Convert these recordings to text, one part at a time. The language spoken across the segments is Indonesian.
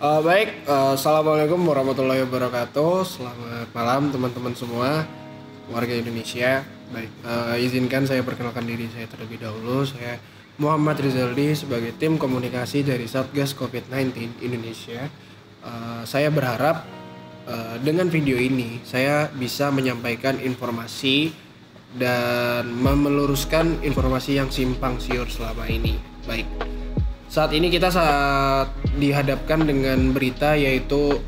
Assalamualaikum warahmatullahi wabarakatuh. Selamat malam teman-teman semua, warga Indonesia. Izinkan saya perkenalkan diri saya terlebih dahulu. Saya Muhammad Rizaldi sebagai tim komunikasi dari Satgas COVID-19 Indonesia. Saya berharap dengan video ini saya bisa menyampaikan informasi dan meluruskan informasi yang simpang siur selama ini. Saat ini kita dihadapkan dengan berita yaitu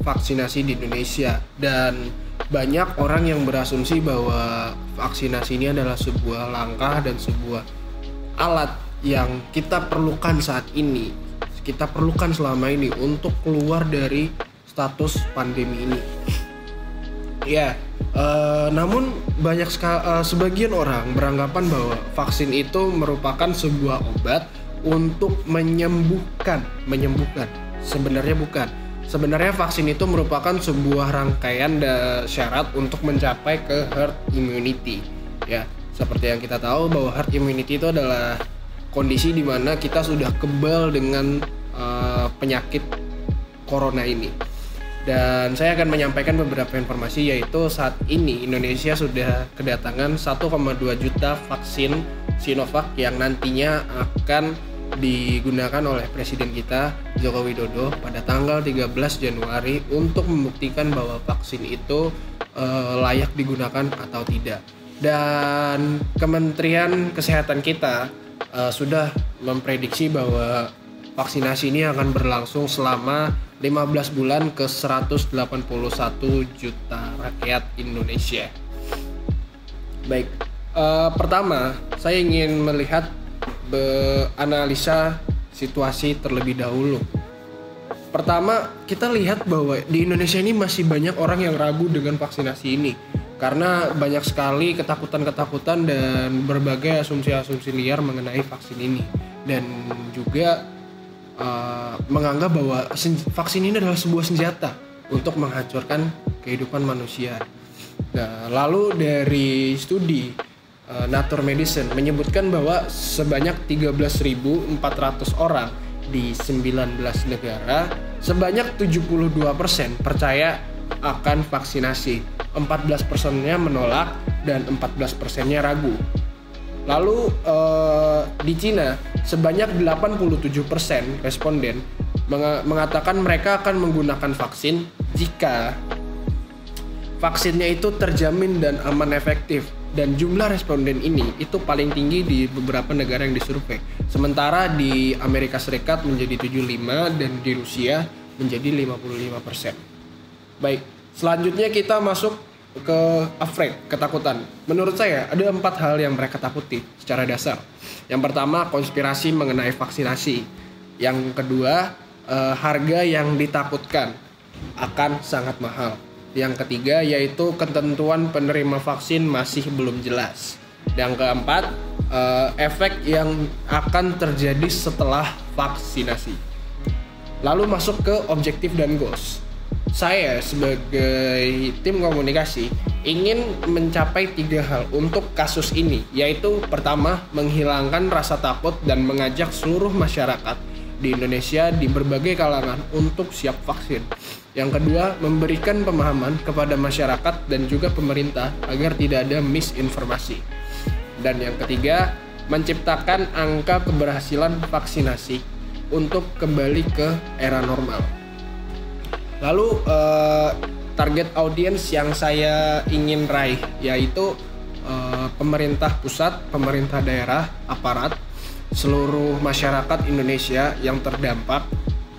vaksinasi di Indonesia, dan banyak orang yang berasumsi bahwa vaksinasi ini adalah sebuah langkah dan sebuah alat yang kita perlukan saat ini, kita perlukan selama ini untuk keluar dari status pandemi ini. Namun sebagian orang beranggapan bahwa vaksin itu merupakan sebuah obat untuk menyembuhkan. Sebenarnya bukan. Sebenarnya vaksin itu merupakan sebuah rangkaian syarat untuk mencapai ke herd immunity. Ya, seperti yang kita tahu bahwa herd immunity itu adalah kondisi di mana kita sudah kebal dengan penyakit corona ini. Dan saya akan menyampaikan beberapa informasi, yaitu saat ini Indonesia sudah kedatangan 1,2 juta vaksin Sinovac yang nantinya akan digunakan oleh Presiden kita Joko Widodo pada tanggal 13 Januari untuk membuktikan bahwa vaksin itu layak digunakan atau tidak. Dan Kementerian Kesehatan kita sudah memprediksi bahwa vaksinasi ini akan berlangsung selama 15 bulan ke 181 juta rakyat Indonesia. Pertama saya ingin melihat analisa situasi terlebih dahulu. Pertama, kita lihat bahwa di Indonesia ini masih banyak orang yang ragu dengan vaksinasi ini karena banyak sekali ketakutan-ketakutan dan berbagai asumsi-asumsi liar mengenai vaksin ini, dan juga menganggap bahwa vaksin ini adalah sebuah senjata untuk menghancurkan kehidupan manusia. Nah, lalu dari studi Nature Medicine menyebutkan bahwa sebanyak 13.400 orang di 19 negara, sebanyak 72% percaya akan vaksinasi, 14%-nya menolak, dan 14%-nya ragu. Lalu di Cina, sebanyak 87% responden mengatakan mereka akan menggunakan vaksin jika vaksinnya itu terjamin dan aman efektif. Dan jumlah responden ini itu paling tinggi di beberapa negara yang disurvei. Sementara di Amerika Serikat menjadi 75% dan di Rusia menjadi 55%. Selanjutnya kita masuk ke ketakutan. Menurut saya ada 4 hal yang mereka takuti secara dasar. Yang pertama, konspirasi mengenai vaksinasi. Yang kedua, harga yang ditakutkan akan sangat mahal. Yang ketiga yaitu ketentuan penerima vaksin masih belum jelas. Yang keempat, efek yang akan terjadi setelah vaksinasi. Lalu masuk ke objektif dan goals. Saya sebagai tim komunikasi ingin mencapai 3 hal untuk kasus ini, yaitu pertama, menghilangkan rasa takut dan mengajak seluruh masyarakat di Indonesia di berbagai kalangan untuk siap vaksin. Yang kedua, memberikan pemahaman kepada masyarakat dan juga pemerintah agar tidak ada misinformasi. Dan yang ketiga, menciptakan angka keberhasilan vaksinasi untuk kembali ke era normal. Lalu target audiens yang saya ingin raih yaitu pemerintah pusat, pemerintah daerah, aparat, seluruh masyarakat Indonesia yang terdampak,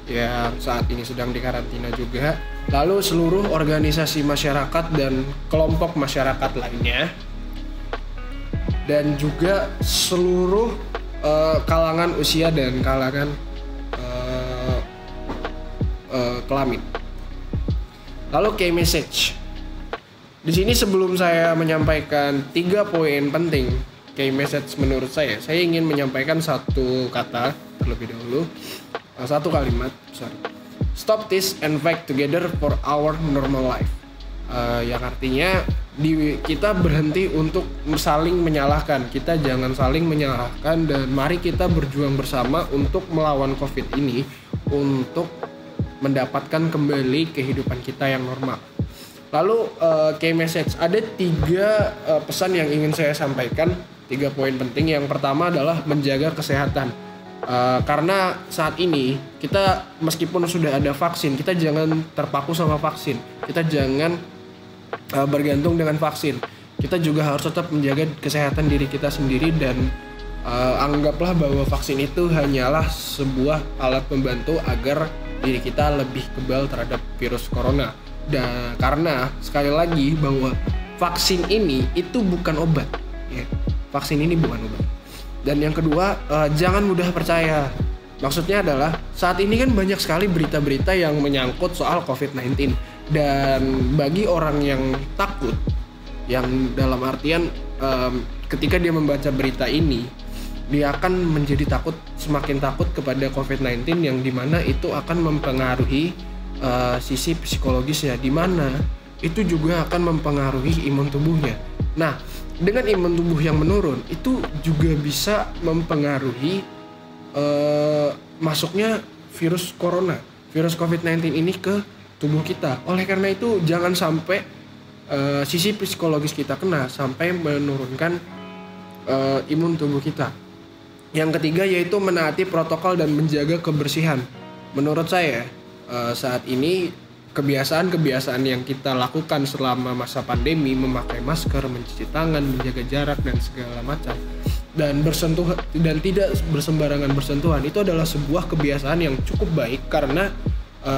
yang saat ini sedang dikarantina juga, lalu seluruh organisasi masyarakat dan kelompok masyarakat lainnya, dan juga seluruh kalangan usia dan kalangan kelamin. Lalu key message. Di sini sebelum saya menyampaikan 3 poin penting key message menurut saya ingin menyampaikan satu kata terlebih dahulu. Satu kalimat, stop this and fight together for our normal life. Yang artinya kita berhenti untuk saling menyalahkan. Kita jangan saling menyalahkan dan mari kita berjuang bersama untuk melawan COVID ini, untuk mendapatkan kembali kehidupan kita yang normal. Lalu key message, ada 3 pesan yang ingin saya sampaikan, 3 poin penting. Yang pertama adalah menjaga kesehatan. Karena saat ini kita meskipun sudah ada vaksin, kita jangan terpaku sama vaksin. Kita jangan bergantung dengan vaksin. Kita juga harus tetap menjaga kesehatan diri kita sendiri dan anggaplah bahwa vaksin itu hanyalah sebuah alat pembantu agar diri kita lebih kebal terhadap virus corona. Dan karena sekali lagi bahwa vaksin ini itu bukan obat, ya. Vaksin ini bukan obat. Dan yang kedua, jangan mudah percaya. Maksudnya adalah saat ini kan banyak sekali berita-berita yang menyangkut soal COVID-19. Dan bagi orang yang takut, yang dalam artian ketika dia membaca berita ini, dia akan menjadi semakin takut kepada COVID-19 yang dimana itu akan mempengaruhi sisi psikologisnya, dimana itu juga akan mempengaruhi imun tubuhnya. Nah, dengan imun tubuh yang menurun itu juga bisa mempengaruhi masuknya virus corona, virus COVID-19 ini ke tubuh kita. Oleh karena itu jangan sampai sisi psikologis kita kena sampai menurunkan imun tubuh kita. Yang ketiga yaitu menaati protokol dan menjaga kebersihan. Menurut saya saat ini kebiasaan-kebiasaan yang kita lakukan selama masa pandemi, memakai masker, mencuci tangan, menjaga jarak dan segala macam, dan bersentuhan dan tidak bersembarangan bersentuhan, itu adalah sebuah kebiasaan yang cukup baik karena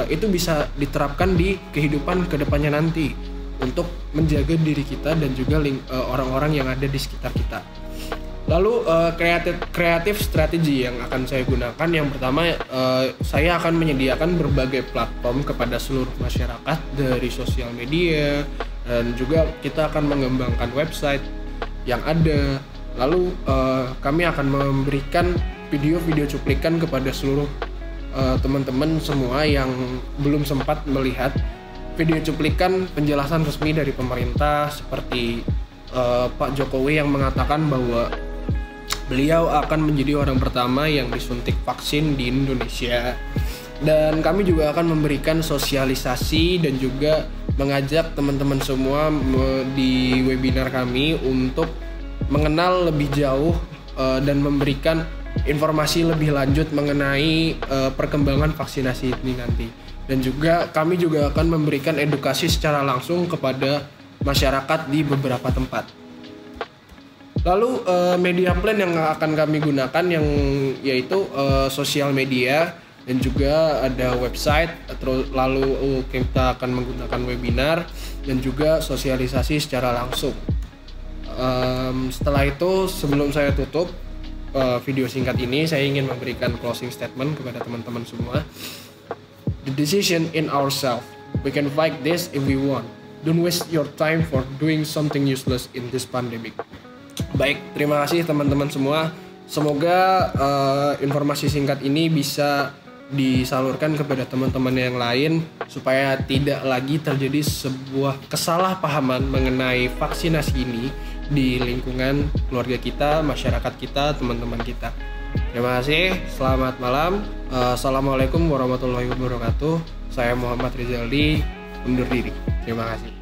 itu bisa diterapkan di kehidupan kedepannya nanti untuk menjaga diri kita dan juga orang-orang yang ada di sekitar kita. Lalu kreatif strategi yang akan saya gunakan, yang pertama saya akan menyediakan berbagai platform kepada seluruh masyarakat dari sosial media, dan juga kita akan mengembangkan website yang ada. Lalu kami akan memberikan video-video cuplikan kepada seluruh teman-teman semua yang belum sempat melihat video cuplikan penjelasan resmi dari pemerintah, seperti Pak Jokowi yang mengatakan bahwa beliau akan menjadi orang pertama yang disuntik vaksin di Indonesia. Dan kami juga akan memberikan sosialisasi dan juga mengajak teman-teman semua di webinar kami untuk mengenal lebih jauh dan memberikan informasi lebih lanjut mengenai perkembangan vaksinasi ini nanti. Dan juga kami juga akan memberikan edukasi secara langsung kepada masyarakat di beberapa tempat. Lalu media plan yang akan kami gunakan yaitu sosial media dan juga ada website. Lalu kita akan menggunakan webinar dan juga sosialisasi secara langsung. Setelah itu, sebelum saya tutup video singkat ini, saya ingin memberikan closing statement kepada teman-teman semua. The decision in ourselves. We can fight this if we want. Don't waste your time for doing something useless in this pandemic. Baik, terima kasih teman-teman semua. Semoga informasi singkat ini bisa disalurkan kepada teman-teman yang lain supaya tidak lagi terjadi sebuah kesalahpahaman mengenai vaksinasi ini di lingkungan keluarga kita, masyarakat kita, teman-teman kita. Terima kasih, selamat malam. Assalamualaikum warahmatullahi wabarakatuh. Saya Muhammad Rizaldi, undur diri. Terima kasih.